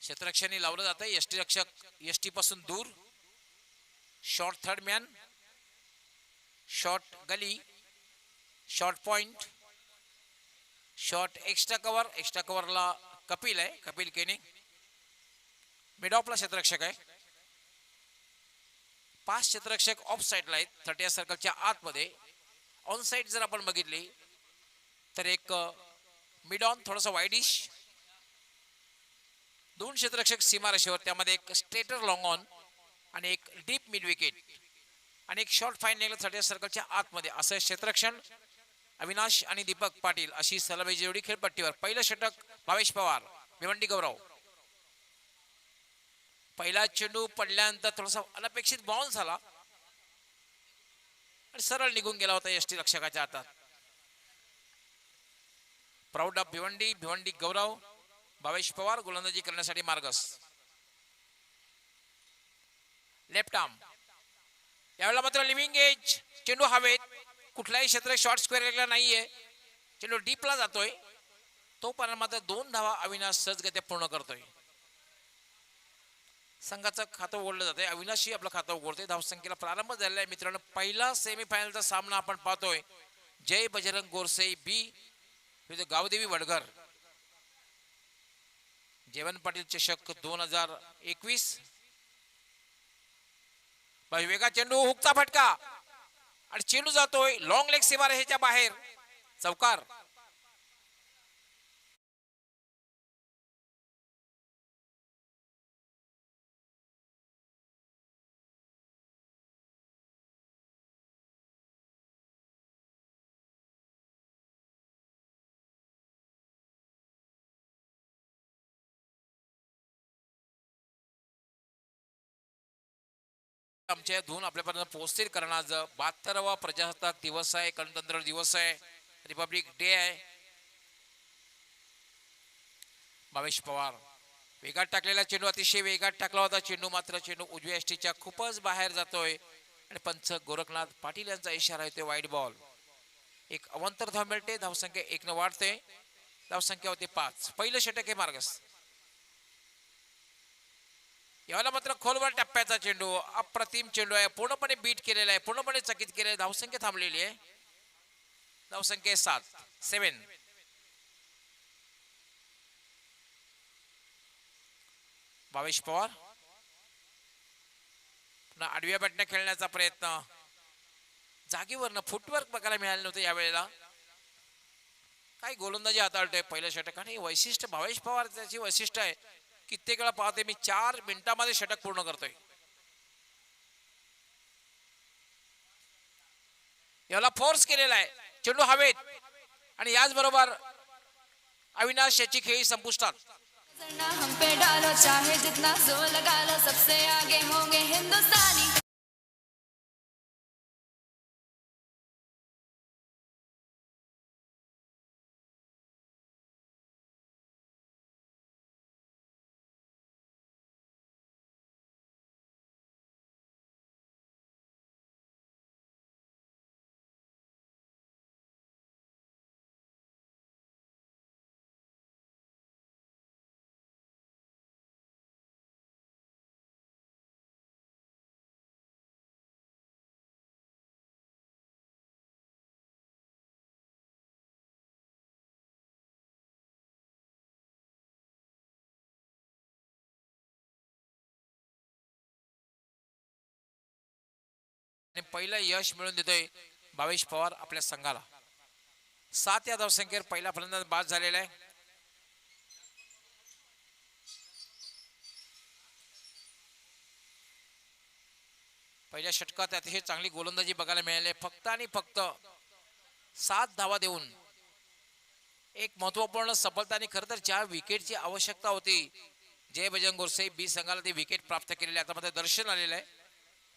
क्षेत्ररक्षणी लावलं जातं. यष्टीरक्षक यष्टी पासून दूर. Short third man, short gully, short point, short extra cover. Extra कव्हरला कपिल आहे, कपिल केने. मिड ऑफला क्षेत्ररक्षक आहे. 5 क्षेत्ररक्षक ऑफ साईडला आहेत 30 सर्कलच्या आतमध्ये. ऑन साईड जर आपण बघितली तर एक मिड ऑन थोडासा वाईडिश. 2 क्षेत्ररक्षक सीमारेषेवर, त्यामध्ये एक स्ट्रेटर लॉंग ऑन आणि एक डीप मिड विकेट आणि एक शॉर्ट फाईन नेगला 30 सर्कलच्या आतमध्ये. असं क्षेत्ररक्षण अविनाश आणि दीपक पाटील अशी सलामी जोडी खेळपट्टीवर. पहिलं षटक भावेश पवार, भिवंडी गौरव. पहिला चेंडू पडल्यानंतर थोडासा अनपेक्षित बाउन्स झाला आणि सरळ निघून गेला होता यष्टी रक्षकाच्या हातात. प्राऊड ऑफ भिवंडी, भिवंडी गौरव. भावेश पवार गोलंदाजी करण्यासाठी मार्गस. Left arm. यावेळेला मात्र लिव्हिंग एज. चेंडू हवेत, कुठलाही क्षेत्र शॉर्ट स्क्वेअर केलेला नाहीये. चेंडू डीपला जातोय. तोपर्यंत मात्र 2 धावा अविनाश सहजगत्या पूर्ण करतोय. संघाचं खातं उघडलं जाते. अविनाशही आपलं खातं उघडते. धावसंख्येला प्रारंभ झालेला आहे मित्रांनो. पहिला सेमीफायनलचा सामना आपण पाहतोय. जय बजरंग गोरसे बी विरुद्ध गावदेवी वडघर. जेवण पाटील चषक 2021. वेगा चेंडू, हुकचा फटका आणि चेंडू जातोय लॉंग लेग सीमारेषेच्या बाहेर. चौकार. आमच्या धून आपल्यापर्यंत पोहोचतील. कारण आज 72वा प्रजासत्ताक दिवस आहे, गणतंत्र दिवस आहे, रिपब्लिक डे आहे. भावेश पवार वेगात टाकलेला चेंडू अतिशय वेगात टाकला होता. चेंडू मात्र चेंडू उजव्या यष्टीच्या खूपच बाहेर जातोय आणि पंच गोरखनाथ पाटील यांचा इशारा येतोय वाईड बॉल. एक अवंतर धाव मिळते. धावसंख्या 1 न वाढते. धावसंख्या होते 5. पहिलं षटक आहे मार्गस. याला मात्र खोलवर टप्प्याचा चेंडू, अप्रतिम चेंडू आहे. पूर्णपणे बीट केलेला आहे, पूर्णपणे चकित केलेलं आहे. धावसंख्या थांबलेली आहे. धावसंख्या 7. भावेश पवार पुन्हा आडव्या बॅटने खेळण्याचा प्रयत्न. जागेवरनं फुटवर्क बघायला मिळालं नव्हतं यावेळेला. काही गोलंदाजी हाताळतोय पहिल्या षटकाने. वैशिष्ट्य भावेश पवार त्याची वैशिष्ट्य आहे. कित्येक वेळा पाहते मी 4 मिनिटांमध्ये षटक पूर्ण करतोय. याला फोर्स केलेला आहे. चेंडू हवेत आणि याचबरोबर अविनाश याची खेळी संपुष्टात. हम पे डालो चाहे जितना जोर लगा लो, सबसे आगे होंगे हिंदुस्तानी. आणि पहिलं यश मिळून देतोय भावेश पवार आपल्या संघाला. 7 या धावसंख्येवर पहिला फलंदाज बाद झालेला आहे. पहिल्या षटकात अतिशय चांगली गोलंदाजी बघायला मिळाली. फक्त आणि फक्त 7 धावा देऊन एक महत्वपूर्ण सफलता. आणि खरं तर ज्या विकेटची आवश्यकता होती जय बजरंग गोरसे बी संघाला ती विकेट प्राप्त केलेली. आता मध्ये दर्शन आलेलं आहे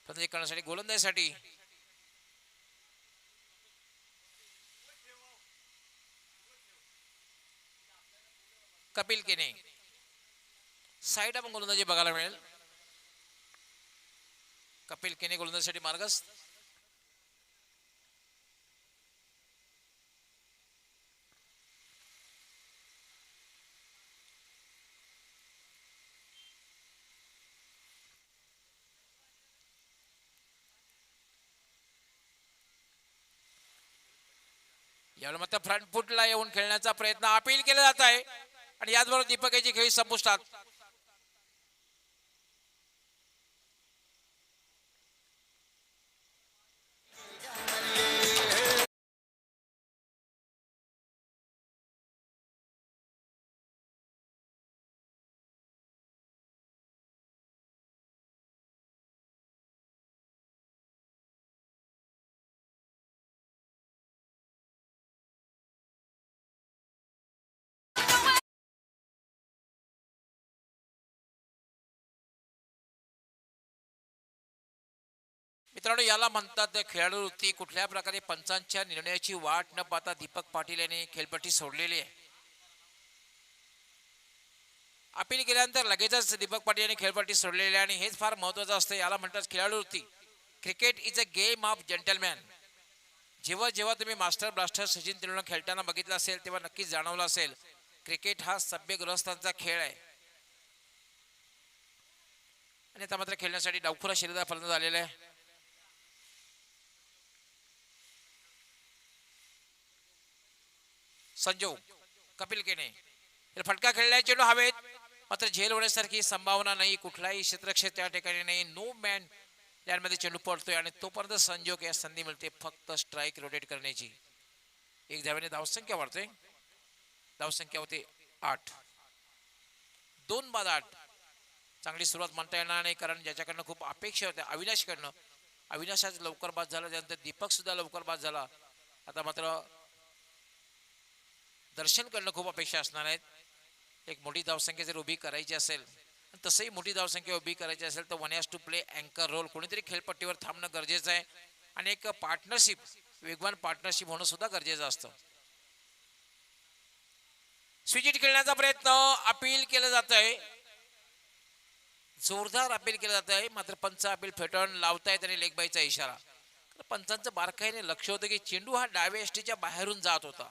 फलंदाजी करण्यासाठी गोलंदाजीसाठी. कपिल केने साईड आपण गोलंदाजी बघायला मिळेल. कपिल केने गोलंदाजीसाठी मार्गस्थ. यावेळी मात्र फ्रंट फुटला येऊन खेळण्याचा प्रयत्न अपील केला जात आहे आणि याचबरोबर दीपक याची खेळी संपुष्टात. मित्रांनो, याला म्हणतात खेळाडू वृत्ती. कुठल्या प्रकारे पंचांच्या निर्णयाची वाट न पाहता दीपक पाटील यांनी खेळपट्टी सोडलेली आहे. अपील केल्यानंतर लगेचच दीपक पाटील यांनी खेळपट्टी सोडलेली आहे आणि हेच फार महत्वाचं असतं. याला म्हणतात खेळाडू वृत्ती. Cricket is a game of gentleman. जेव्हा जेव्हा तुम्ही मास्टर ब्लास्टर सचिन तेंडुलकर खेळताना बघितलं असेल तेव्हा नक्कीच जाणवलं असेल क्रिकेट हा सभ्य गृहस्थांचा खेळ आहे. आणि आता मात्र खेळण्यासाठी डावखुरा शर्यत फलंदाज आलेला आहे. संजू कपिल केने फटका खेळलाय. चेंडू हवेत, मात्र झेल होण्यासारखी संभावना नाही. कुठलाही क्षेत्ररक्षक त्या ठिकाणी नाही. नो मॅन यामध्ये चेंडू पडतोय आणि तोपर्यंत संजोग या संधी मिळते फक्त स्ट्राईक रोटेट करण्याची. एक धावेने धावसंख्या वाढते. धावसंख्या होते 8. 2 बाद 8. चांगली सुरुवात म्हणता येणार नाही कारण ज्याच्याकडनं खूप अपेक्षा होत्या अविनाशकडनं. अविनाश आज लवकर बाद झाला. त्यानंतर दीपक सुद्धा लवकर बाद झाला. आता मात्र दर्शन करणं खूप अपेक्षा असणार आहेत. एक मोठी धावसंख्या जर उभी करायची असेल, तसंही मोठी धावसंख्या उभी करायची असेल तर वन हॅज टू प्ले अँकर रोल. कोणीतरी खेळपट्टीवर थांबणं गरजेचं आहे आणि एक पार्टनरशिप, वेगवान पार्टनरशिप होणं सुद्धा गरजेचं असतं. स्विचिट खेळण्याचा प्रयत्न अपील केलं जात आहे. जोरदार अपील केलं जात आहे. मात्र पंच अपील फेटाळून लावतायत आणि लेग बायचा इशारा. पंचांचं बारकाईने लक्ष होतं की चेंडू हा डाव्या एसटीच्या बाहेरून जात होता.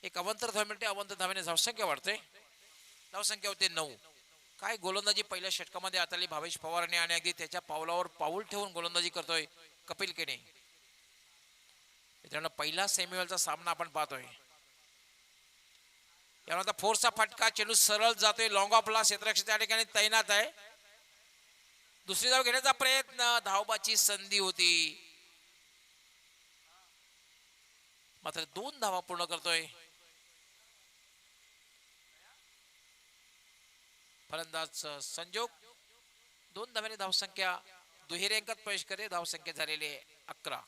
एक अवंतर धाव मिळते. अवंतर धावेने धावसंख्या वाढते. धावसंख्या होते 9. काय गोलंदाजी पहिल्या षटकामध्ये आताली भावेश पवारने आणि अगदी त्याच्या पावलावर पाऊल ठेवून गोलंदाजी करतोय कपिल केने. मित्रांनो, पहिला सेमीवेलचा सामना आपण पाहतोय. यानंतर फोर्सचा फटका. चेंडू सरळ जातोय लॉंग ऑफला. क्षेत्ररक्षक त्या ठिकाणी तैनात आहे. दुसरी धाव घेण्याचा प्रयत्न. धावबाची संधी होती, मात्र 2 धावा पूर्ण करतोय फलंदाज संजोग. 2 धाव्याने धावसंख्या दुहेरी अंकात प्रवेश करते. धावसंख्या झालेली आहे 11.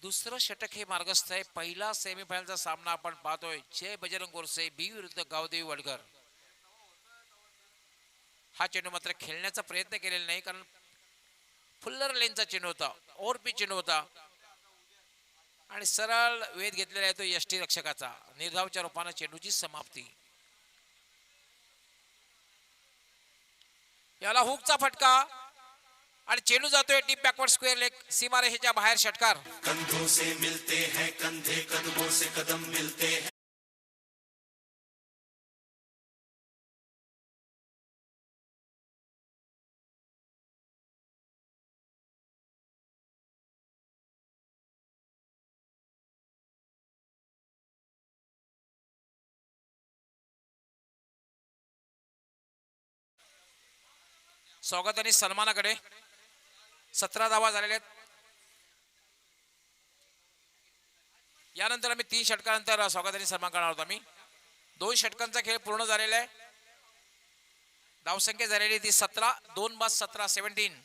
दुसरं षटक हे मार्गस्थ आहे. पहिला सेमीफायनलचा सामना आपण पाहतोय. जय बजरंग गोरसे बी विरुद्ध गावदेवी वडगर. हा चेंडू मात्र खेळण्याचा प्रयत्न केलेला नाही कारण फुल्लर लेनचा चेंडू होता. ओव्हरपिच चेंडू होता आणि सरळ वेध घेतलेला आहे तो यष्टी रक्षकाचा. निर्धावच्या रूपाने चेंडूची समाप्ती. याला हुकचा फटका आणि चेंडू जातोय डीप बॅकवर्ड स्क्वेअर लेग सीमारेषेच्या बाहेर. षटकार. कंधों से मिलते हैं कंधे, कदमों से कदम मिलते हैं. स्वागत आणि सन्मानाकडे 17 धावा झालेल्या आहेत. यानंतर आम्ही 3 षटकानंतर स्वागत आणि सन्मान करणार आहोत. आम्ही 2 षटकांचा खेळ पूर्ण झालेला आहे. धावसंख्या झालेली ती 17. 2 बाद 17 17.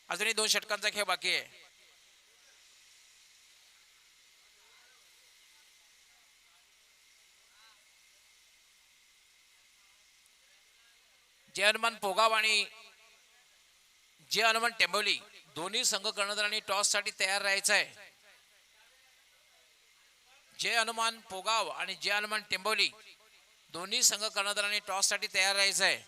अजूनही 2 षटकांचा खेळ बाकी आहे. जय हनुमान पोगाव आणि जय हनुमान टेंबोली दोन्ही संघ कर्णधारांनी टॉस साठी तयार राहायचं आहे. जय हनुमान पोगाव आणि जय हनुमान टेंबोली दोन्ही संघ कर्णधारांनी टॉस साठी तयार राहायचं आहे.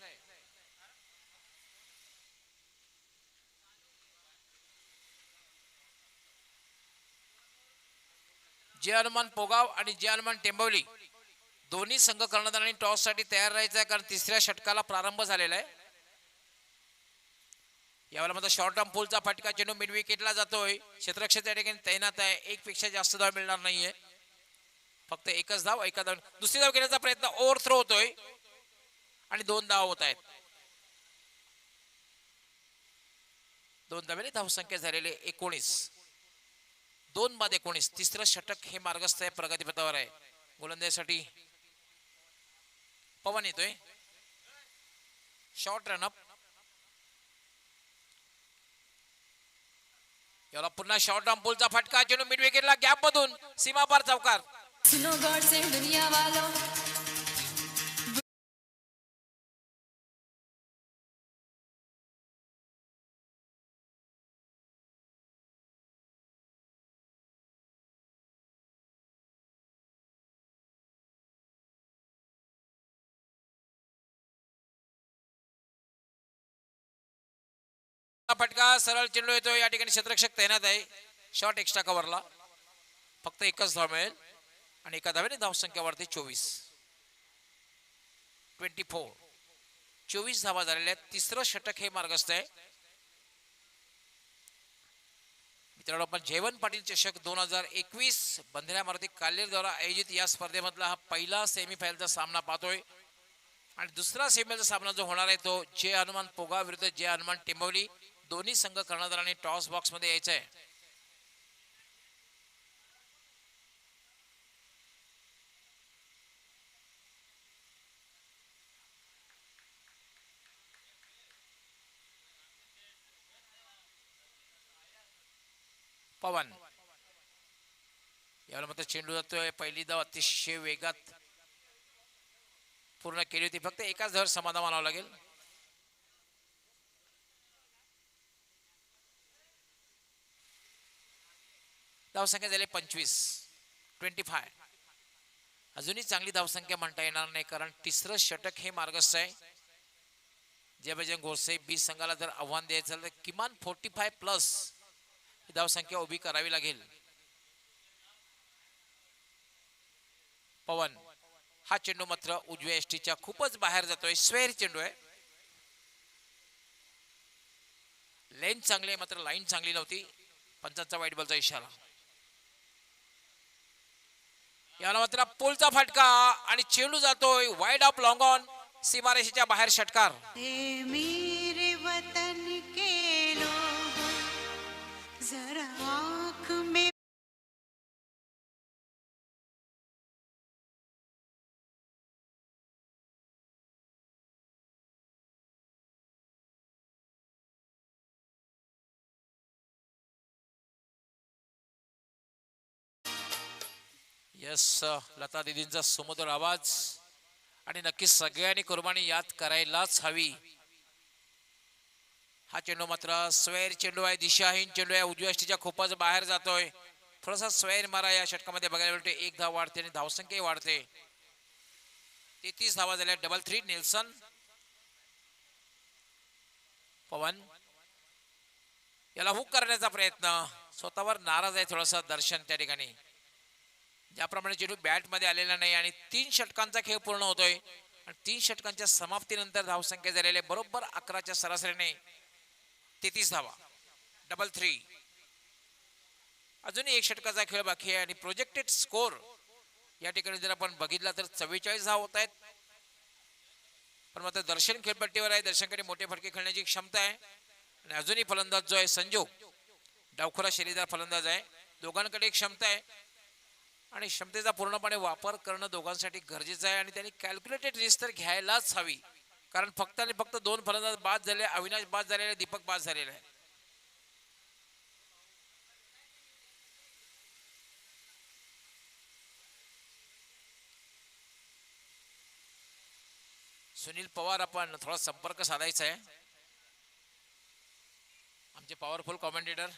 जय हनुमान पोगाव आणि जय हनुमान टेंबोली दोन्ही संघ कर्णधारांनी टॉस साठी तयार राहायचं आहे कारण तिसऱ्या षटकाला प्रारंभ झालेला आहे. यावेळेला मात्र शॉर्ट टर्म पुलचा फटका, चेंडू मिड विकेटला जातोय. क्षेत्ररक्षक त्या ठिकाणी तैनात आहे. एक पेक्षा जास्त धाव मिळणार नाहीये, फक्त एकच धाव. एका धाव दुसरी धाव घेण्याचा प्रयत्न, ओव्हर थ्रो होतोय आणि 2 धाव होत आहेत. 2 धावेने धावसंख्या झालेले 19. 2 बाद 19. तिसरं षटक हे मार्गस्थ आहे, प्रगतीपथावर आहे. गोलंदाजीसाठी पवन येतोय. Short run-up. याला पुन्हा शॉर्ट टर्म पुलचा फटका, चेंडू मिड विकेटला गॅप मधून सीमा पार चौकार. सुनो गौर से दुनिया वालों, फटका, सरळ चेंडू येतो. या ठिकाणी क्षेत्ररक्षक तैनात आहे. शॉर्ट एक्स्ट्रा कव्हरला फक्त एकच धाव मिळेल आणि एका धावेने धावसंख्या वाढते 24. 24 धावा झालेल्या आहेत. तिसरं षटक हे मार्गस्थ आहे. मित्रांनो, आपण जयवंत पाटील चषक 2021 बंधऱ्या मारुती काल्हेर द्वारा आयोजित या स्पर्धेमधला हा पहिला सेमीफायनलचा सामना पाहतोय. आणि दुसरा सेमीफायनलचा सामना जो होणार आहे तो जय हनुमान पोगा विरुद्ध जय हनुमान टेंबवली. दोन्ही संघ कर्णधारांनी टॉस बॉक्स मध्ये यायचं आहे. पवन यावेळेला मात्र चेंडू जातोय. पहिली धाव अतिशय वेगात पूर्ण केली होती. फक्त एकाच धावर समाधान मानावं लागेल. धावसंख्या झाली 25. अजूनही चांगली धावसंख्या म्हणता येणार नाही, कारण तिसरं षटक हे मार्गस्थ आहे. जे बजरंग गोडसे बी संघाला जर आव्हान द्यायचं तर किमान 45+ ही धावसंख्या उभी करावी लागेल. पवन हा चेंडू मात्र उजव्या एसटीच्या खूपच बाहेर जातोय. स्वेर चेंडू आहे. लेंथ चांगली आहे, मात्र लाईन चांगली नव्हती. पंचांचा वाईट बॉलचा इशारा. याला मात्र पुलचा फटका आणि चेंडू जातोय वाईड ऑफ लॉंग ऑन. सीमारेषेच्या बाहेर षटकार. मेरे वतन के लोग जरा आँख में यस, लता दीदींचा सुमधुर आवाज आणि नक्की सगळ्यांनी कुर्बानी याद करायलाच हवी. हा चेंडू मात्र स्वैर चेंडू आहे, दिशाहीन चेंडू आहे. उजव्या एसटीच्या खूपच बाहेर जातोय. थोडासा स्वैर मारा या षटकामध्ये बघायला मिळते. 1 धाव वाढते आणि धावसंख्या वाढते. 33 धावा झाल्या. 3-3. नेल्सन. पवन याला हुक करण्याचा प्रयत्न. स्वतःवर नाराज आहे थोडासा दर्शन त्या ठिकाणी. ज्याप्रमाणे चेंडू बॅट मध्ये आलेला नाही आणि 3 षटकांचा खेळ पूर्ण होतोय. आणि 3 षटकांच्या समाप्तीनंतर धावसंख्या झालेल्या बरोबर 11च्या सरासरीने 33 धावा. 3-3. अजूनही 1 षटकाचा खेळ बाकी आहे आणि प्रोजेक्टेड स्कोर या ठिकाणी जर आपण बघितला तर 44 धावा होत आहेत. पण मात्र दर्शन खेळपट्टीवर आहे. दर्शनकडे मोठे फटके खेळण्याची क्षमता आहे. आणि अजूनही फलंदाज जो आहे संजू, डावखुरा शैलीदार फलंदाज आहे. दोघांकडे क्षमता आहे आणि क्षमतेचा पूर्णपणे वापर करणं दोघांसाठी गरजेचं आहे. आणि त्यांनी कॅल्क्युलेटेड रिस्क तर घ्यायलाच हवी, कारण फक्त आणि फक्त 2 फलंदाज बाद झाले. अविनाश बाद झालेले, दीपक बाद झालेला आहे. सुनील पवार आपण थोडा संपर्क साधायचा आहे. आमचे पॉवरफुल कॉमेंटेटर.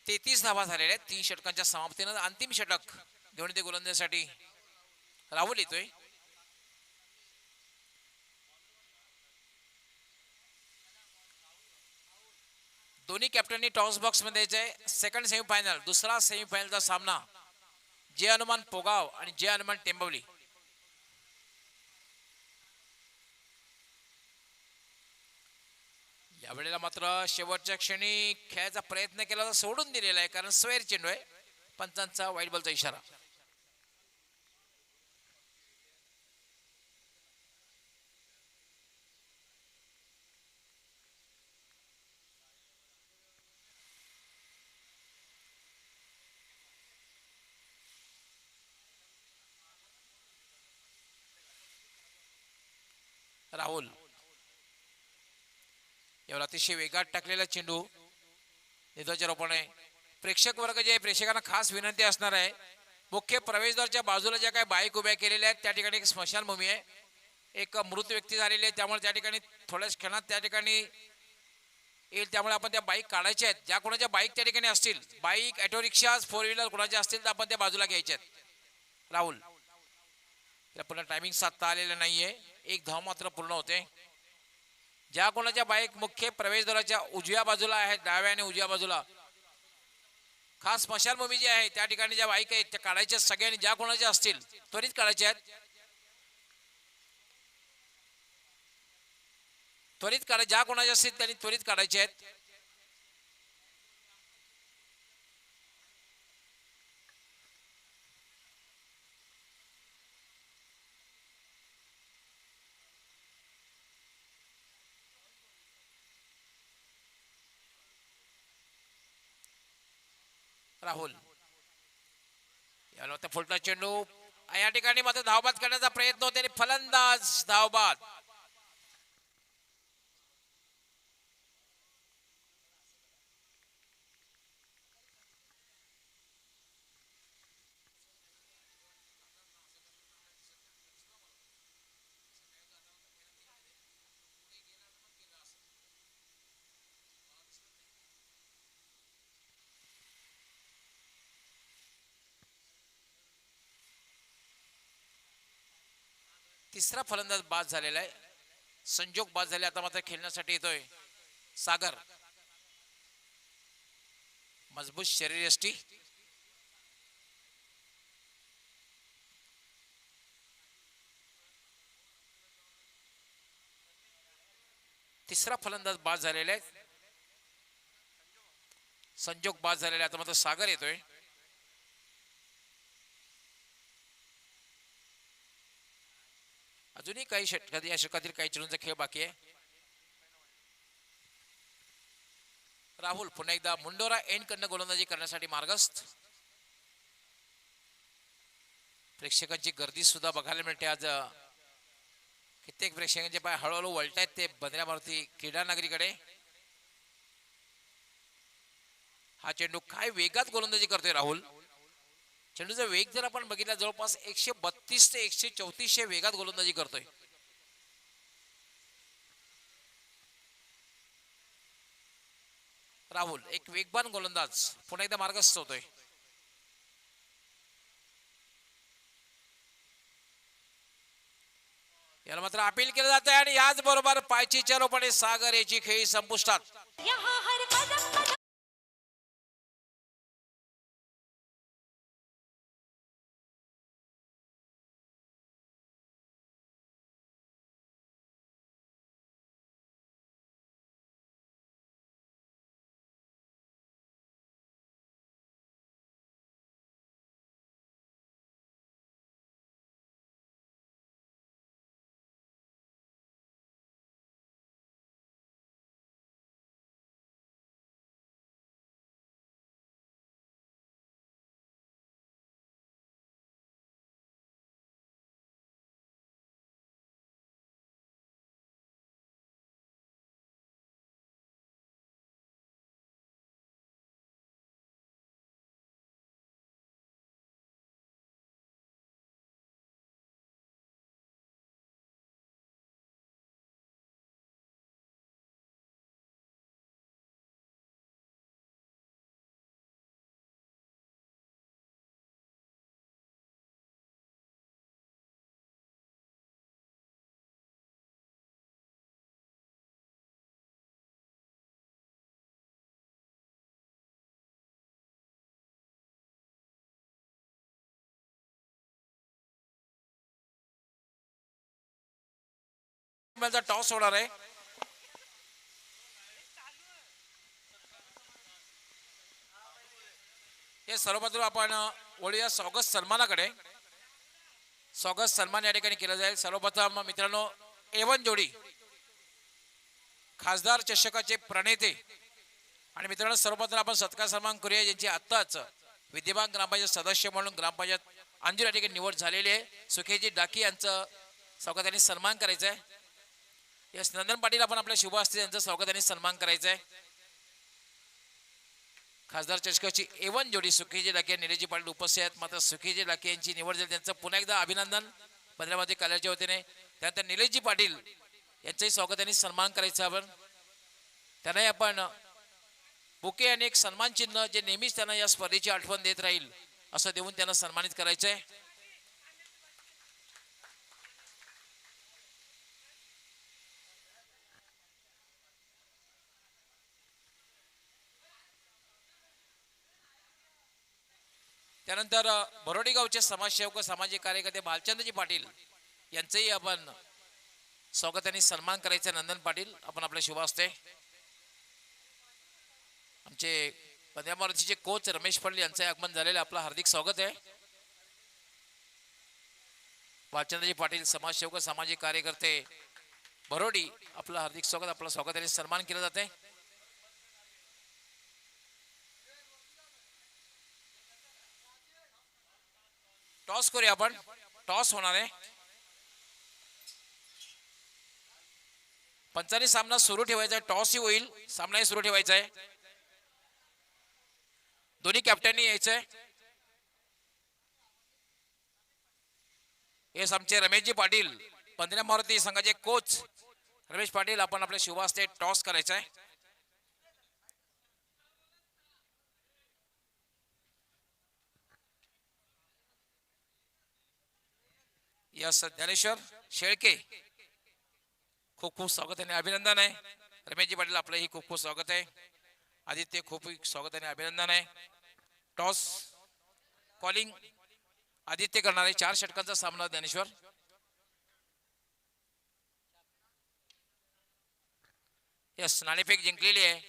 तेहतीस धावा झालेल्या आहेत 3 षटकांच्या समाप्तीनं. अंतिम षटक घेऊन ते गोलंदाजीसाठी राहुल येतोय. दोन्ही कॅप्टननी टॉस बॉक्स मध्ये यायचंय. सेकंड सेमीफायनल, दुसरा सेमीफायनलचा सामना जय हनुमान पोगाव आणि जय हनुमान टेंबवली. यावेळेला मात्र शेवटच्या क्षणी खेळायचा प्रयत्न केला तर सोडून दिलेला आहे, कारण स्वेर चेंडू आहे. पंचांचा वाईट बॉलचा इशारा. राहुल यावर अतिशय वेगात टाकलेला चेंडू नेत्वाच्या रोपाने. प्रेक्षक वर्ग जे प्रेक्षकांना खास विनंती असणार आहे, मुख्य प्रवेशद्वारच्या बाजूला ज्या काही बाईक उभ्या केलेल्या आहेत त्या ठिकाणी एक स्मशानभूमी आहे. एक मृत व्यक्ती झालेली आहे, त्यामुळे त्या ठिकाणी थोड्याच क्षणात त्या ठिकाणी येईल. त्यामुळे आपण त्या बाईक काढायच्या आहेत. ज्या कोणाच्या बाईक त्या ठिकाणी असतील, bike auto rickshaw four wheeler कोणाच्या असतील तर आपण त्या बाजूला घ्यायच्या आहेत. राहुल पुन्हा टायमिंग साधता आलेलं नाहीये. एक धाव मात्र पूर्ण होते. ज्या कोणाच्या बाईक मुख्य प्रवेशद्वाराच्या उजव्या बाजूला आहेत, डाव्या आणि उजव्या बाजूला खास स्मशानभूमी जी आहे त्या ठिकाणी ज्या बाईक आहेत त्या काढायच्या सगळ्यांनी. ज्या कोणाच्या असतील त्वरित काढायच्या आहेत. त्वरित काढा, ज्या कोणाच्या असतील त्यांनी त्वरित काढायचे आहेत. राहुल याला फुलटा चेंडू या ठिकाणी मात्र धावबाद करण्याचा प्रयत्न होते आणि फलंदाज धावबाद. तिसरा फलंदाज बाद झालेला आहे. संजोग बाद झाले. आता मात्र खेळण्यासाठी येतोय सागर. मजबूत शरीरयष्टी. तिसरा फलंदाज बाद झालेला आहे. संजोग बाद झालेला आहे. आता मात्र सागर येतोय. अजूनही काही षटकात या षटकातील काही चेंडूंचा खेळ बाकी आहे. राहुल पुन्हा एकदा मुंडोरा एंड कडनं गोलंदाजी करण्यासाठी मार्गस्थ. प्रेक्षकांची गर्दी सुद्धा बघायला मिळते आज. कित्येक प्रेक्षकांचे पाय हळूहळू वळतायत ते बंद्रा मारुती क्रीडा नगरीकडे. हा चेंडू काय वेगात गोलंदाजी करतोय राहुल. चेंडूचा वेग जर आपण बघितला जवळपास 132 ते 134 वेगात गोलंदाजी करतोय. राहुल एक वेगवान गोलंदाज पुन्हा एकदा मार्गस्थ होतोय. याला मात्र अपील केलं जात आहे आणि याच बरोबर पायची चलोपणे सागर याची खेळी संपुष्टात. चा टॉस होणार आहे. हे सर्वप्रथम आपण वळूया स्वागत सन्मानाकडे. स्वागत सन्मान या ठिकाणी केला जाईल. सर्वप्रथम मित्रांनो A1 जोडी खासदार चषकाचे प्रणेते आणि मित्रांनो सर्वप्रथम आपण सत्कार सन्मान करूया ज्यांची आत्ताच विद्यमान ग्रामपंचायत सदस्य म्हणून ग्रामपंचायत अंजूर या ठिकाणी निवड झालेली आहे. सुखेजी डाकी यांचं स्वागताने सन्मान करायचं आहे. यस नंदन पाटील आपण आपल्या शुभ हस्ते यांचं स्वागताने सन्मान करायचं आहे. खासदार चषकाची A1 जोडी सुखेजी डाके निलेजी पाटील उपस्थित आहेत. मात्र सुखेजी डाके यांची निवड झाली त्यांचं पुन्हा एकदा अभिनंदन पंधरामध्ये कल्याणच्या वतीने. त्यानंतर निलेशजी पाटील यांचंही स्वागताने सन्मान करायचं आपण. त्यांनाही आपण बुके आणि एक सन्मान चिन्ह जे नेहमीच त्यांना या स्पर्धेची आठवण देत राहील असं देऊन त्यांना सन्मानित करायचंय. त्यानंतर बरोडी गावचे समाजसेवक सामाजिक कार्यकर्ते भालचंद्रजी पाटील यांचंही आपण स्वागताने सन्मान करायचं. नंदन पाटील आपण आपल्या शुभ हस्ते. आमचे पंजाबचे कोच रमेश पाटील यांचं आगमन झालेलं आपलं हार्दिक स्वागत आहे. भालचंद्रजी पाटील समाजसेवक सामाजिक कार्यकर्ते बरोडी आपलं हार्दिक स्वागत. आपलं स्वागताने सन्मान केलं जाते. टॉस करूया आपण. टॉस होणार आहे. पंचांनी सामना सुरू ठेवायचा आहे. टॉसही होईल सामनाही सुरू ठेवायचा आहे. दोन्ही कॅप्टननी यायचंय. हेच आमचे रमेशजी पाटील पंधरा मारुती संघाचे कोच रमेश पाटील आपण आपल्या शुभ हस्ते टॉस करायचा आहे. यस ज्ञानेश्वर शेळके खूप खूप स्वागत आणि अभिनंदन आहे. रमेशजी पाटील आपलंही खूप खूप स्वागत आहे. आदित्य खूप स्वागत आणि अभिनंदन आहे. टॉस कॉलिंग आदित्य करणार आहे. 4 षटकांचा सामना ज्ञानेश्वर. यस नाणेफेक जिंकलेली आहे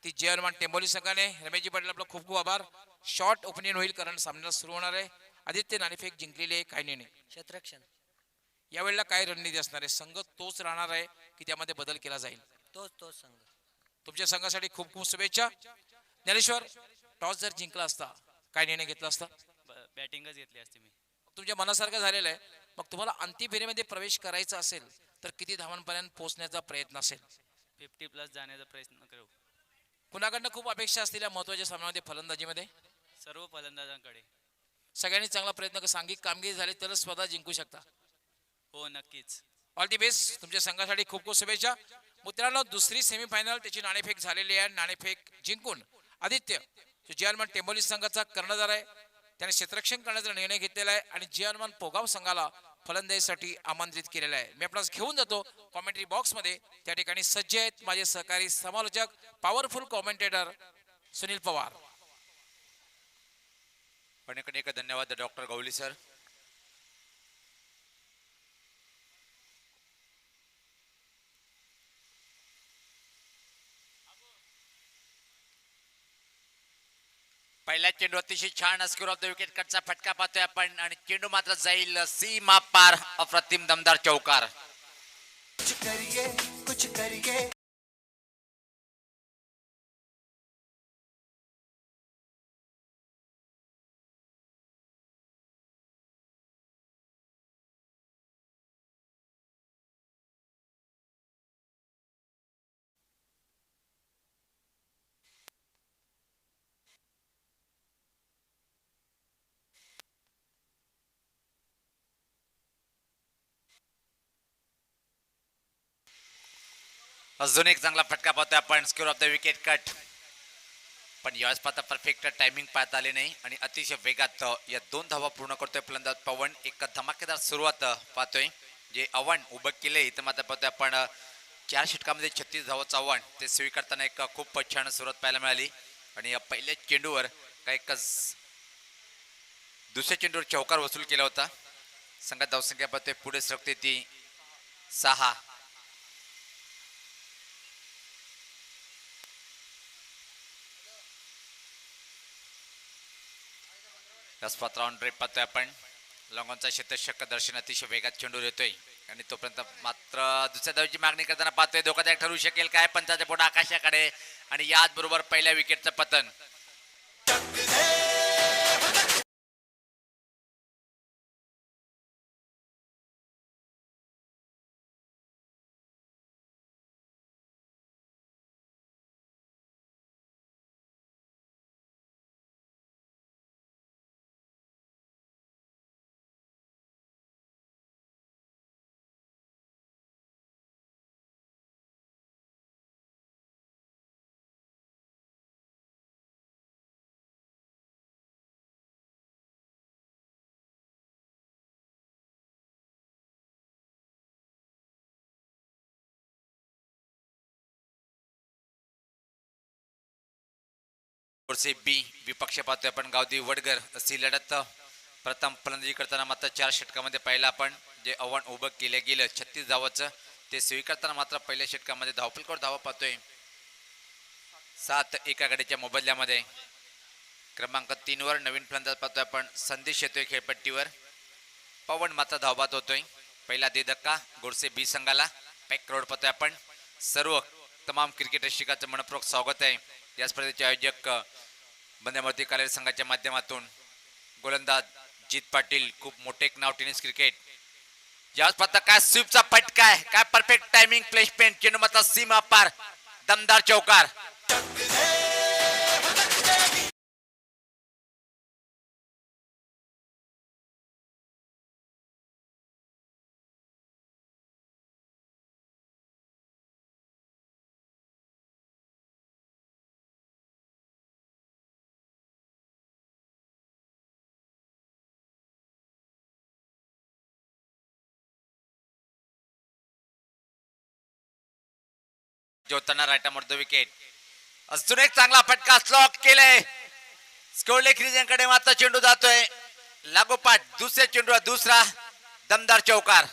ती जयहनुमान टेंबोली संघाने. रमेशजी पाटील आपला खूप खूप आभार. शॉर्ट ओपनिंग होईल कारण सामना सुरू होणार आहे. आदित्य नाणेफेक जिंकलेली आहे. काय निर्णय क्षेत्ररक्षण यावेळेला काय रणनीती असणार आहे? संघ तोच राहणार आहे की त्यामध्ये बदल केला जाईल? तोच संघ. तुमच्या संघासाठी खूप खूप शुभेच्छा. ज्ञानेश्वर टॉस जर जिंकला असता काय निर्णय घेतला असता? बॅटिंगच घेतली असते मी. तुमच्या मनासारखं झालेलं आहे. मग तुम्हाला अंतिम फेरीमध्ये प्रवेश करायचा असेल तर किती धावांपर्यंत पोहोचण्याचा प्रयत्न असेल? 50+ जाण्याचा प्रयत्न करू. कुणाकडनं खूप अपेक्षा असतील या महत्वाच्या सामन्यामध्ये फलंदाजीमध्ये? सर्व फलंदाजांकडे. सगळ्यांनी चांगला प्रयत्न कर. सांघिक कामगिरी झाली तरच स्वतः जिंकू शकता. हो नक्कीच. All the best. तुमच्या संघासाठी खूप खूप शुभेच्छा. मित्रांनो दुसरी सेमीफायनल त्याची नाणेफेक झालेली आहे. नाणेफेक जिंकून आदित्य जो जयहनुमान टेंबोली संघाचा कर्णधार आहे त्याने क्षेत्ररक्षण करण्याचा निर्णय घेतलेला आहे आणि जयहनुमान पोगाव संघाला फलंदाजीसाठी आमंत्रित केलेला आहे. मी आपणास घेऊन जातो कॉमेंट्री बॉक्स मध्ये. त्या ठिकाणी सज्ज आहेत माझे सहकारी समालोचक पॉवरफुल कॉमेंटेटर सुनील पवार. अनेक धन्यवाद डॉक्टर गवली सर. पहिल्या चेंडू अतिशय छान स्क्वेअर ऑफ द विकेट कटचा फटका पाहतोय आपण आणि चेंडू मात्र जाईल सीमा पार. अप्रतिम दमदार चौकार. कुछ करिए कुछ करिए. अजून एक चांगला फटका पाहतोय आपण square of the wicket cut. पण यावेळेस पाहता परफेक्ट टायमिंग पाहता आले नाही आणि अतिशय वेगात या 2 धावा पूर्ण करतोय फलंदाज पवन. एक धमाकेदार सुरुवात पाहतोय जे आव्हान उभं केलंय इथं मात्र पाहतोय आपण 4 षटकामध्ये 36 धावाचं आव्हान ते स्वीकारताना एक खूप छान सुरुवात पाहायला मिळाली. आणि या पहिल्या चेंडूवर काही दुसऱ्या चेंडूवर चौकार वसूल केला होता. संघात धावसंख्या पाहतोय पुढे सरकते ती 6. पात्रावर पाहतोय आपण लॉंगॉनचा क्षेत्ररक्षक दर्शन अतिशय वेगात चेंडूर येतोय आणि तोपर्यंत मात्र दुसऱ्या धावेची मागणी करताना पाहतोय धोकादायक ठरू शकेल काय पंचाच्या पुढे आकाशाकडे आणि याच बरोबर पहिल्या विकेटचं पतन. बी विपक्ष पाहतोय आपण गावदी वडगर अशी लढत प्रथम फलंदाजी करताना मात्र 4 षटकामध्ये पाहिलं आपण जे आव्हान उभं केलं गेलं 36 धावाचं ते स्वीकारताना मात्र पहिल्या षटकामध्ये धावफलकावर धावा पाहतोय 7 एका गड्याच्या मोबदल्यामध्ये. क्रमांक 3 वर नवीन फलंदाज पाहतोय आपण संदेश येतोय खेळपट्टीवर. पवन मात्र धावबाद होतोय. पहिला दे धक्का गोडसे बी संघाला. पॅक रोड पाहतोय आपण. सर्व तमाम क्रिकेट रसिकांचं मनपूर्वक स्वागत आहे. या स्पर्धेचे आयोजक बंद्यामूर्ती कालेर संघाच्या माध्यमातून गोलंदाज जीत पाटील खूप मोठे एक नाव टेनिस क्रिकेट. ज्यावेळेस पाहता काय स्वीपचा फटका आहे काय परफेक्ट टायमिंग प्लेसमेंट चेंडू मात्र सीमा पार दमदार चौकार. जोताना राईटा मर्द विकेट. अजून एक चांगला फटका स्लॉक केलाय स्कोरले क्रिजनकडे मात्र चेंडू जातोय लागोपाठ दुसऱ्या चेंडूला दुसरा दमदार चौकार.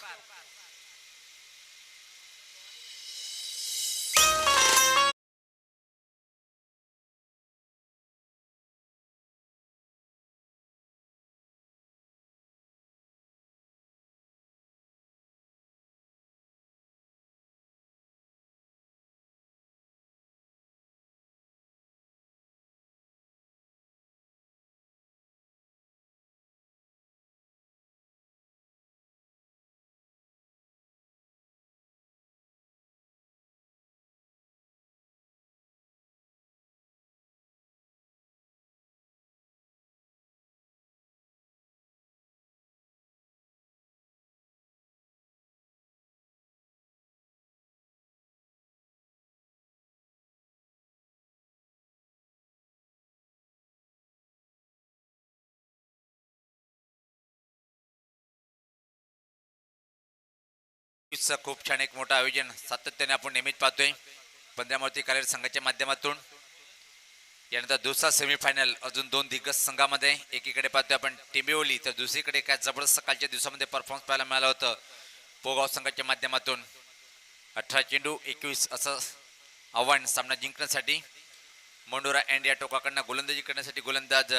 खूप छान एक मोठं आयोजन सातत्याने आपण नेहमीच पाहतोय बंद्यामूर्ती कालेर संघाच्या माध्यमातून. यानंतर दुसरा सेमीफायनल अजून 2 दिग्गज संघामध्ये एकीकडे पाहतोय आपण टिंबिवली तर दुसरीकडे काय जबरदस्त सकाळच्या दिवसामध्ये परफॉर्मन्स पाहायला मिळालं होतं पोगाव संघाच्या माध्यमातून. 18 चेंडू 21 असं आव्हान सामना जिंकण्यासाठी. मंडोरा अँड या टोकाकडनं गोलंदाजी करण्यासाठी गोलंदाज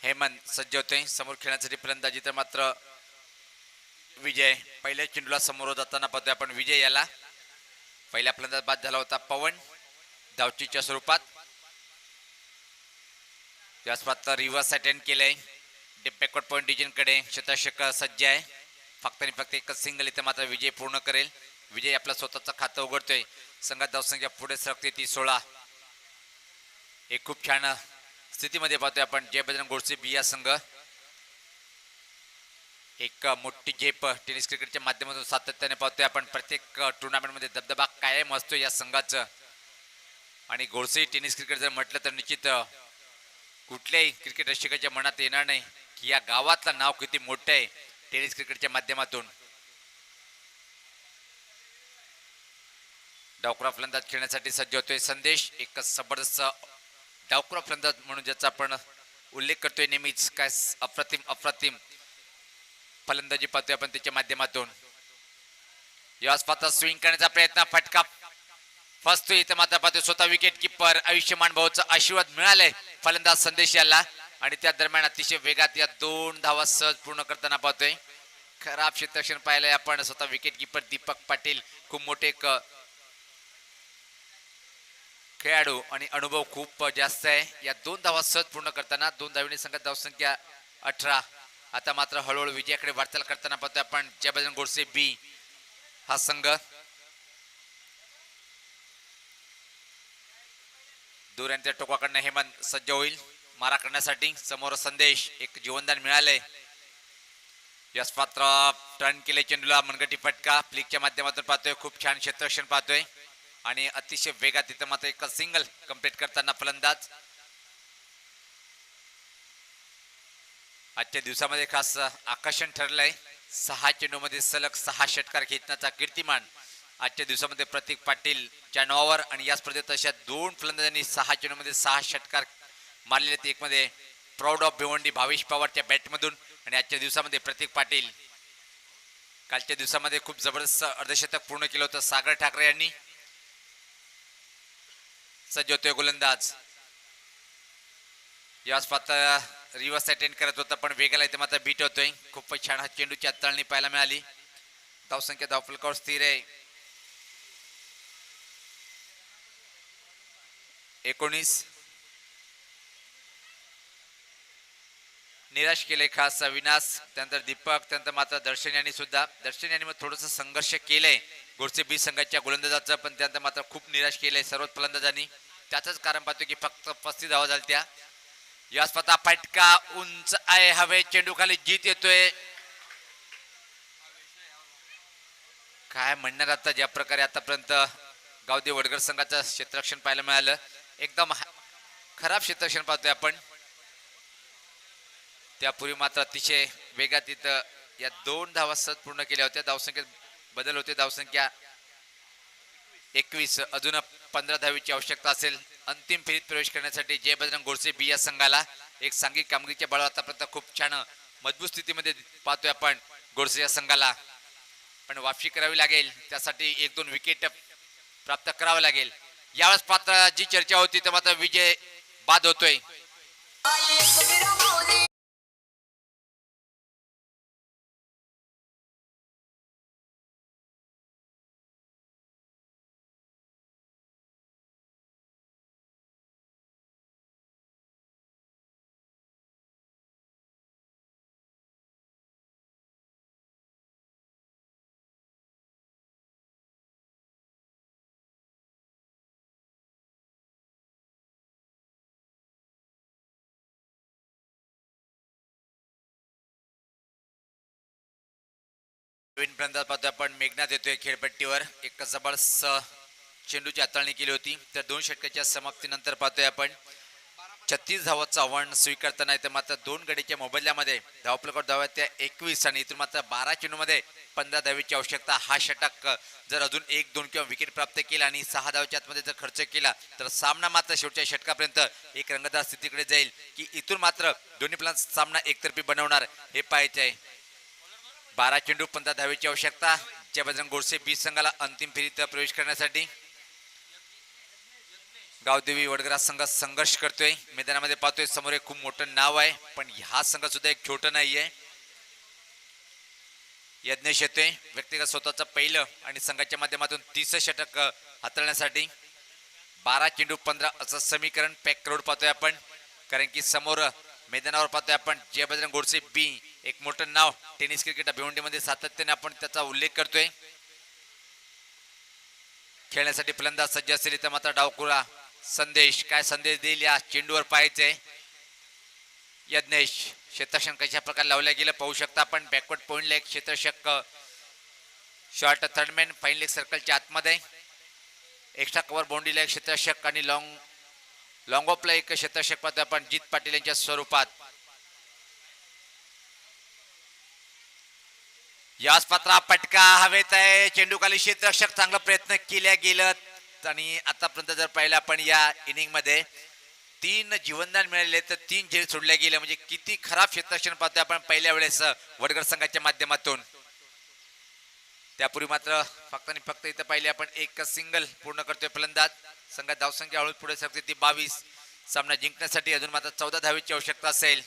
हेमंत सज्ज होते. समोर खेळण्यासाठी फलंदाजी तर मात्र विजय पहिल्या चेंडूला समोर जाताना पाहतोय आपण विजय याला. पहिला फलंदाज बाद झाला होता पवन धावचीच्या स्वरूपात. याच मात्र रिव्हर्स अटेंड केलंय बॅकवर्ड पॉईंट डिजनकडे शतषक सज्ज आहे. फक्त आणि फक्त एकच सिंगल इथे मात्र विजय पूर्ण करेल. विजय आपला स्वतःचं खातं उघडतोय. संघात धावसंख्या पुढे सरकते ती 16. एक खूप छान स्थितीमध्ये पाहतोय आपण जय बजरंग गोडसे बिया संघ. एक मोठी झेप टेनिस क्रिकेटच्या माध्यमातून सातत्याने पाहतोय आपण. प्रत्येक टुर्नामेंटमध्ये दबदबा कायम असतो या संघाचं. आणि गोडसे टेनिस क्रिकेट जर म्हटलं तर निश्चित कुठल्याही क्रिकेट रसिकाच्या मनात येणार नाही की या गावातलं नाव किती मोठं आहे टेनिस क्रिकेटच्या माध्यमातून. डावखुरा फलंदाज खेळण्यासाठी सज्ज होतोय संदेश. एक जबरदस्त डावखुरा फलंदाज म्हणून ज्याचा आपण उल्लेख करतोय नेहमीच. काय अप्रतिम फलंदाजी पाहतोय आपण त्याच्या माध्यमातून. याच पात्र स्विंग करण्याचा प्रयत्न, फटका फसतो इथे मात्र पाहतोय स्वतः विकेट किपर आयुष्यमान भाऊचा आशीर्वाद मिळाले फलंदाज संदेश याला आणि त्या दरम्यान अतिशय वेगात या 2 धावा सहज पूर्ण करताना पाहतोय. खराब क्षेत्ररक्षण पाहिलंय आपण. स्वतः विकेट किपर दीपक पाटील खूप मोठे एक खेळाडू आणि अनुभव खूप जास्त आहे. या 2 धावा सहज पूर्ण करताना 2 धावीने संघात धावसंख्या 18. आता मात्र हळूहळू विजयाकडे वाटचाल करताना पाहतोय आपण. जयबजरंग गोडसे बी हा संघ दूर यांच्या टोकाकडनं हेमंत सज्ज होईल मारा करण्यासाठी. समोर संदेश एक जीवनदान मिळालंय. यश पात्र टर्न केले चेंडूला, मनगटी फटका फ्लिकच्या माध्यमातून पाहतोय. खूप छान क्षेत्ररक्षण पाहतोय आणि अतिशय वेगात तिथं मात्र एक सिंगल कंप्लीट करताना फलंदाज. आजच्या दिवसामध्ये खास आकर्षण ठरलंय. 6 चेंडूमध्ये सलग 6 षटकार खेचण्याचा कीर्तिमान आजच्या दिवसामध्ये प्रतीक पाटीलच्या नावावर आणि या स्पर्धेत अशा 2 फलंदाजांनी 6 चेंडूमध्ये 6 षटकार मारलेले. एक मध्ये प्राऊड ऑफ भिवंडी भावेश पवारच्या बॅटमधून आणि आजच्या दिवसामध्ये प्रतीक पाटील. कालच्या दिवसामध्ये खूप जबरदस्त अर्धशतक पूर्ण केलं होतं सागर ठाकरे यांनी. सज्ज होतोय गोलंदाज. याच पात्र रिव्हर्स अटेंड करत होता पण वेगाला इथे मात्र बीट होतोय. खूपच छान हा चेंडूची हाताळणी पाहायला मिळाली. धावसंख्या धावफलकावर स्थिर आहे 19. निराश केले खास अविनाश, त्यानंतर दीपक, त्यानंतर मात्र दर्शन यांनी सुद्धा. दर्शन यांनी मग थोडंसं संघर्ष केलंय गोडसे बी संघाच्या गोलंदाजाचं पण त्यानंतर मात्र खूप निराश केलंय सर्वच फलंदाजांनी. त्याचंच कारण पाहतो की फक्त 35 धावा झाल्या त्या. या स्वतः फटका उंच आहे हवे चेंडू खाली जीत येतोय. काय म्हणणार आता ज्या प्रकारे आतापर्यंत गावदेव वडगर संघाचं क्षेत्ररक्षण पाहायला मिळालं. एकदम खराब क्षेत्ररक्षण पाहतोय आपण. त्यापूर्वी मात्र अतिशय वेगात इथं या 2 धावा सहज पूर्ण केल्या होत्या. धावसंख्येत बदल होते. धावसंख्या 21. अजून 15 धावीची आवश्यकता असेल अंतिम फेरीत प्रवेश करण्यासाठी जयबजरंग गोडसे बी या संघाला. एक सांघिक कामगिरीच्या बळावर आतापर्यंत खूप छान मजबूत स्थितीमध्ये पाहतोय आपण गोडसे या संघाला. पण वापसी करावी लागेल त्यासाठी 1-2 विकेट प्राप्त करावं लागेल. यावेळेस पात्र जी चर्चा होती तर मात्र विजय बाद होतोय. नवीन फलंदाज पाहतोय आपण मेघनाथ येतोय खेळपट्टीवर. एक जबरदस्त चेंडूची हाताळणी केली होती. तर 2 षटकाच्या समाप्तीनंतर पाहतोय आपण 36 धावाचं आव्हान स्वीकारताना इथे मात्र 2 गडीच्या मोबदल्यामध्ये धावफलकावर धावा त्या 21 आणि इथून मात्र 12 चेंडूमध्ये 15 धावीची आवश्यकता. हा षटक जर अजून 1-2 किंवा विकेट प्राप्त केला आणि 6 धावच्या आतमध्ये जर खर्च केला तर सामना मात्र शेवटच्या षटकापर्यंत एक रंगतदार स्थितीकडे जाईल की इथून मात्र दोन्ही प्लान सामना एकतर्फी बनवणार हे पाहायचे आहे. 12 चेंडू 15 धावेची आवश्यकता. जयबजरंग गोडसे बी संघाला अंतिम फेरीत प्रवेश करण्यासाठी. गावदेवी वडगरा संघ संघर्ष करतोय. मैदानामध्ये पाहतोय समोर एक खूप मोठं नाव आहे पण हा संघ सुद्धा एक छोटं नाहीये. यज्ञेश येतोय व्यक्तिगत स्वतःचं पहिलं आणि संघाच्या माध्यमातून 30 षटक हाताळण्यासाठी. 12 चेंडू 15 असं समीकरण पॅक करून पाहतोय आपण. कारण की समोर मैदानावर पाहतोय आपण जयबजरंग गोडसे बी एक मोठं नाव टेनिस क्रिकेट भिवंडीमध्ये सातत्याने आपण त्याचा उल्लेख करतोय. खेळण्यासाठी फलंदाज सज्ज असेल तर मात्र डावकुरा संदेश काय संदेश देईल या चेंडूवर पाहायचंय. यज्ञेश क्षेत्ररक्षण कशा प्रकारे लावल्या गेलं पाहू शकता आपण. बॅकवर्ड पॉइंटला एक क्षेत्ररक्षक शॉर्ट थर्डमॅन फाईन लेग सर्कलच्या आतमध्ये. एक्स्ट्रा कव्हर बाउंड्रीला एक क्षेत्ररक्षक आणि लॉंग ऑफला एक क्षेत्ररक्षक पाहतो आपण जित पाटील यांच्या स्वरूपात. याच पात्रा फटका हवेत आहे. चेंडू खाली क्षेत्ररक्षक चांगला प्रयत्न केल्या गेलं आणि आतापर्यंत जर पाहिलं आपण या इनिंग मध्ये 3 जीवनदान मिळाले तर 3 झेल सोडल्या गेले. म्हणजे किती खराब क्षेत्ररक्षण पाहतोय आपण पहिल्या वेळेस वडगर संघाच्या माध्यमातून. त्यापूर्वी मात्र फक्त आणि फक्त इथं पाहिले आपण एक सिंगल पूर्ण करतोय फलंदाज. संघात धावसंख्या हळूच पुढे सरकते ती 22. सामना जिंकण्यासाठी अजून मात्र 14 धावेची आवश्यकता असेल.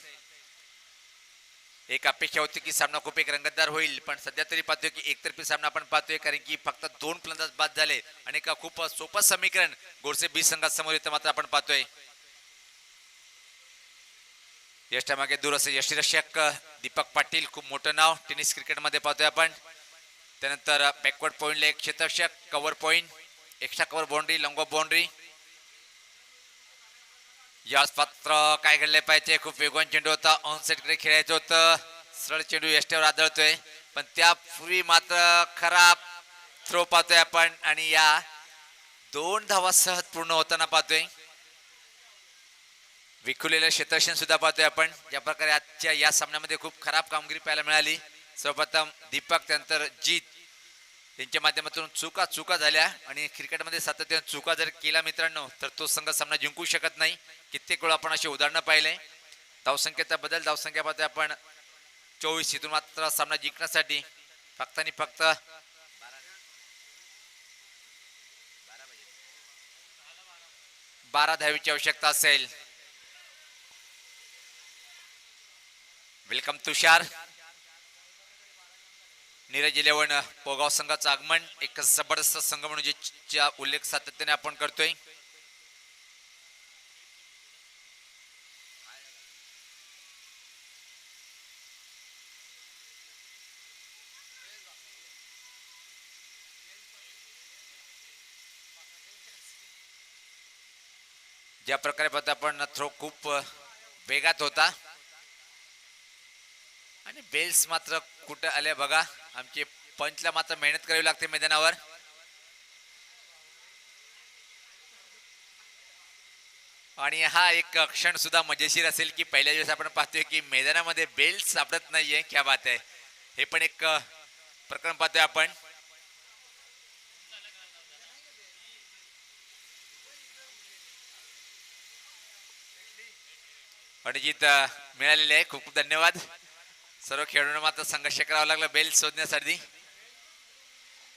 एक अपेक्षा होती की सामना खूप एक रंगतदार होईल, पण सध्या तरी पाहतोय की एकतर्फी सामना आपण पाहतोय, कारण की फक्त 2 फलंदाज बाद झाले आणि का खूप सोपं समीकरण गोडसे बी संघात समोर येतं मात्र आपण पाहतोय. यष्टामागे दूर असे यष्टीरक्षक दीपक पाटील, खूप मोठं नाव टेनिस क्रिकेटमध्ये पाहतोय आपण. त्यानंतर बॅकवर्ड पॉइंटला एक क्षेत्ररक्षक, cover point, extra cover boundary, long off boundary. याच पात्र काय घडले पाहिजे, खूप वेगवान चेंडू होता, ऑन साइड कडे खेळायचं होतं, सरळ चेंडू यष्ट्यावर आदळतोय, पण त्यापूर्वी मात्र खराब थ्रो पाहतोय आपण आणि या 2 धावा सहज पूर्ण होताना पाहतोय. विखुरलेलं क्षेत्ररक्षण सुद्धा पाहतोय आपण. ज्या प्रकारे आजच्या या सामन्यामध्ये खूप खराब कामगिरी पाहायला मिळाली. सर्वप्रथम दीपक, त्यानंतर जीत यांच्या माध्यमातून चुका झाल्या आणि क्रिकेटमध्ये सातत्याने चुका जर केला मित्रांनो तर तो संघ सामना जिंकू शकत नाही. कित्येक वेळा आपण अशी उदाहरणं पाहिले. धावसंख्येचा बदल, धावसंख्या पाहतोय आपण 24. इथून मात्र सामना जिंकण्यासाठी फक्त आणि फक्त 12 धावेची आवश्यकता असेल. वेलकम तुषार. नीरज 11 पोगाव संघाचं आगमन, एक जबरदस्त संघ म्हणून ज्याचा उल्लेख सातत्याने आपण करतोय. ज्या प्रकारे पाहतो आपण थ्रो खूप वेगात होता आणि बेल्स मात्र कुठं आले बघा. आमचे पंचला मात्र मेहनत करावी लागते मैदानावर. आणि हा एक क्षण सुद्धा मजेशीर असेल की पहिल्या दिवस आपण पाहतोय की मैदानामध्ये बेल्स सापडत नाहीये. क्या बात आहे. हे पण एक प्रकरण पाहतोय आपण. अडजित मिळालेले आहे, खूप खूप धन्यवाद. सर्व खेळाडूंना मात्र संघर्ष करावा लागला बेल शोधण्यासाठी.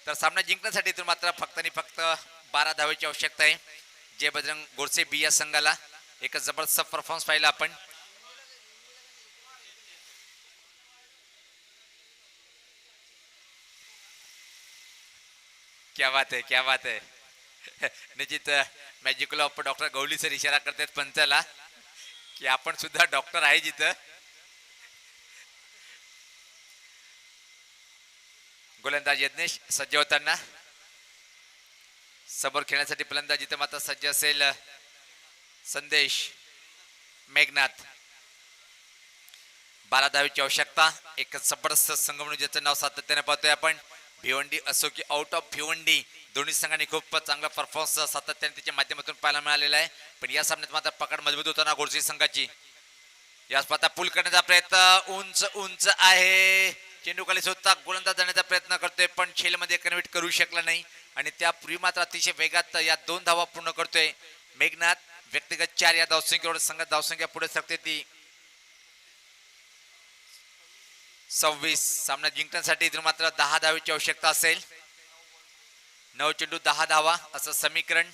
तर सामना जिंकण्यासाठी तर मात्र फक्त आणि फक्त 12 धावेची आवश्यकता आहे. जय बजरंग गोडसे बी या संघाला एक जबरदस्त परफॉर्मन्स पाहिला आपण. क्या बात है, क्या बात है. निश्चित magical of doctor Gavli sir इशारा करतात पंचाला की आपण सुद्धा डॉक्टर आहे जिथं. गोलंदाज यज्ञेश सज्ज होताना समोर खेळण्यासाठी फलंदाज इथं मात्र सज्ज असेल संदेश मेघनाथ. 12 धावेची आवश्यकता. एक जबरदस्त संघ म्हणून ज्याचं नाव सातत्याने पाहतोय आपण. भिवंडी असो की आउट ऑफ भिवंडी दोन्ही संघांनी खूप चांगला परफॉर्मन्स सातत्याने त्याच्या माध्यमातून पाहायला मिळालेला आहे. पण या सामन्यात मात्र पकड मजबूत होताना गोडसे संघाची. याच पाहता पूल करण्याचा प्रयत्न उंच उंच आहे. चेंडू खाली स्वतः गोलंदाज जाण्याचा प्रयत्न करतोय पण खेळमध्ये कन्व्हर्ट करू शकला नाही आणि त्यापूर्वी मात्र अतिशय वेगात या 2 धावा पूर्ण करतोय मेघनाथ. व्यक्तिगत 4 या धावसंख्येवर संघात धावसंख्या पुढे सरकते ती 26. सामना जिंकण्यासाठी इथून मात्र 10 धावेची आवश्यकता असेल. 9 चेंडू 10 धावा असं समीकरण.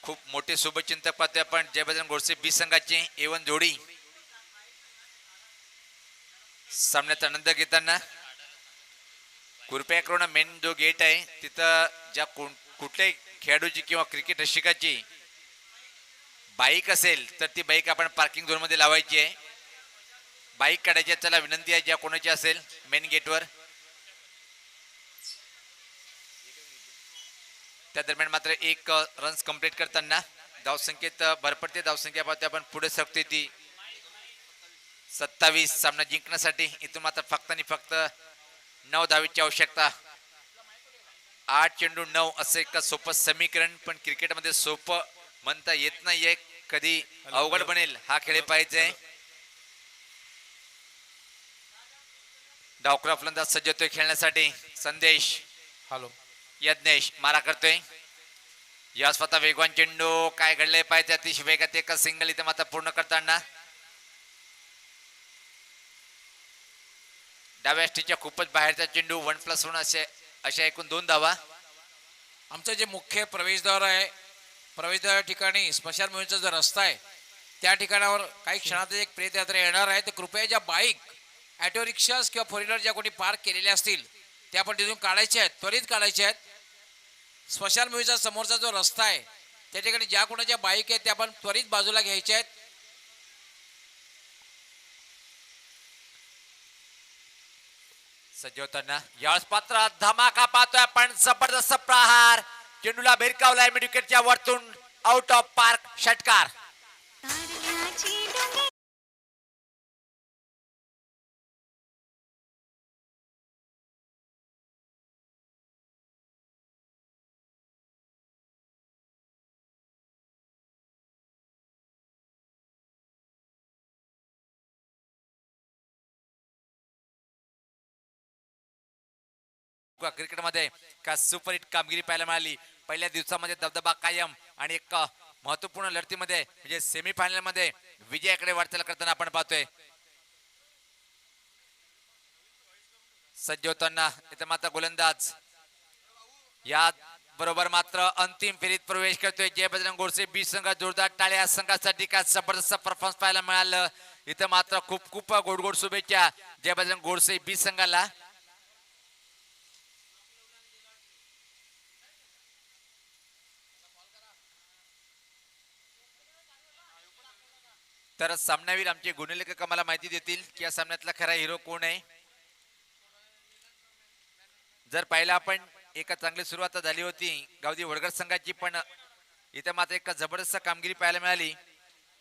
खूप मोठे शुभचिंतक पाहतोय आपण जय बजरंग गोडसे बी संघाची A1 जोडी. सामन्याचा आनंद घेताना कृपया करून मेन जो गेट आहे तिथं ज्या कुठल्याही खेळाडूची किंवा क्रिकेट रसिकाची बाईक असेल तर ती बाईक आपण पार्किंग झोन मध्ये लावायची आहे. बाईक काढायची त्याला विनंती आहे ज्या कोणाची असेल मेन गेटवर. त्या दरम्यान मात्र एक रन्स कंप्लीट करताना धावसंख्येत भर पडते. धावसंख्या पाहते आपण पुढे सरकते ती 27. सामना जिंकण्यासाठी इथून मात्र फक्त आणि फक्त 9 धावेची आवश्यकता. 8 चेंडू 9 असं एक सोपं समीकरण पण क्रिकेटमध्ये सोपं म्हणता येत नाहीये. कधी अवघड बनेल हा खेळ पाहिजे. डावखरा फलंदाज सज्ज होतोय खेळण्यासाठी संदेश. हॅलो यज्ञेश मारा करतोय. या स्वतः वेगवान चेंडू काय घडले पाहिजे अतिशय वेगात एक सिंगल इथे मात्र पूर्ण करताना डाव्या स्टीच्या खूपच बाहेरचा चेंडू 1+1 अशा एकूण 2 धावा. आमचं जे मुख्य प्रवेशद्वार आहे, प्रवेशद्वार ठिकाणी स्मशानभूमीचा जो रस्ता आहे त्या ठिकाणावर काही क्षणात एक प्रेतयात्रा येणार आहे. तर कृपया ज्या बाईक, ऑटो रिक्षास किंवा फोर व्हीलर ज्या कोणी पार्क केलेल्या असतील त्या आपण तिथून काढायच्या आहेत, त्वरित काढायच्या आहेत. स्मशानभूमीचा समोरचा जो रस्ता आहे त्या ठिकाणी ज्या कोणाच्या बाईक आहेत त्या आपण त्वरित बाजूला घ्यायच्या आहेत. सज्ज होताना यावेळेस पात्र धमाका पाहतोय आपण. जबरदस्त प्रहार, चेंडूला भिरकावलाय मिड विकेटच्या वरतून, आउट ऑफ पार्क, षटकार. तारल्याची डोंगे क्रिकेटमध्ये का सुपर हिट कामगिरी पाहायला मिळाली. पहिल्या दिवसामध्ये दबदबा कायम आणि एक महत्वपूर्ण लढतीमध्ये म्हणजे सेमीफायनल मध्ये विजयाकडे वाटचाल करताना आपण पाहतोय. सज्ज होताना इथे मात्र गोलंदाज या बरोबर मात्र अंतिम फेरीत प्रवेश करतोय जय बजरंग गोडसे बी संघ. जोरदार टाळ्या संघासाठी काय जबरदस्त परफॉर्मन्स पाहायला मिळालं. इथं मात्र खूप खूप गोड गोड शुभेच्छा जय बजरंग गोडसे बी संघाला. तर सामनावीर आमचे गुणलेखक आम्हाला माहिती देतील की या सामन्यातला खरा हिरो कोण आहे. जर पाहिलं आपण एका चांगली सुरुवात झाली होती गावदी वडगड संघाची, पण इथे मात्र एक जबरदस्त कामगिरी पाहायला मिळाली.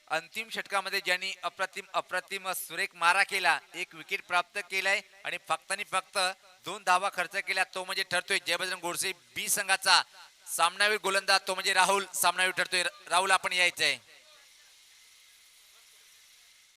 अंतिम षटकामध्ये ज्यांनी अप्रतिम सुरेख मारा केला, एक विकेट प्राप्त केलाय आणि फक्त 2 धावा खर्च केल्या, तो म्हणजे ठरतोय जयबजरंग गोडसे बी संघाचा सामनावीर गोलंदाज, तो म्हणजे राहुल सामनावीर ठरतोय. राहुल आपण यायचंय.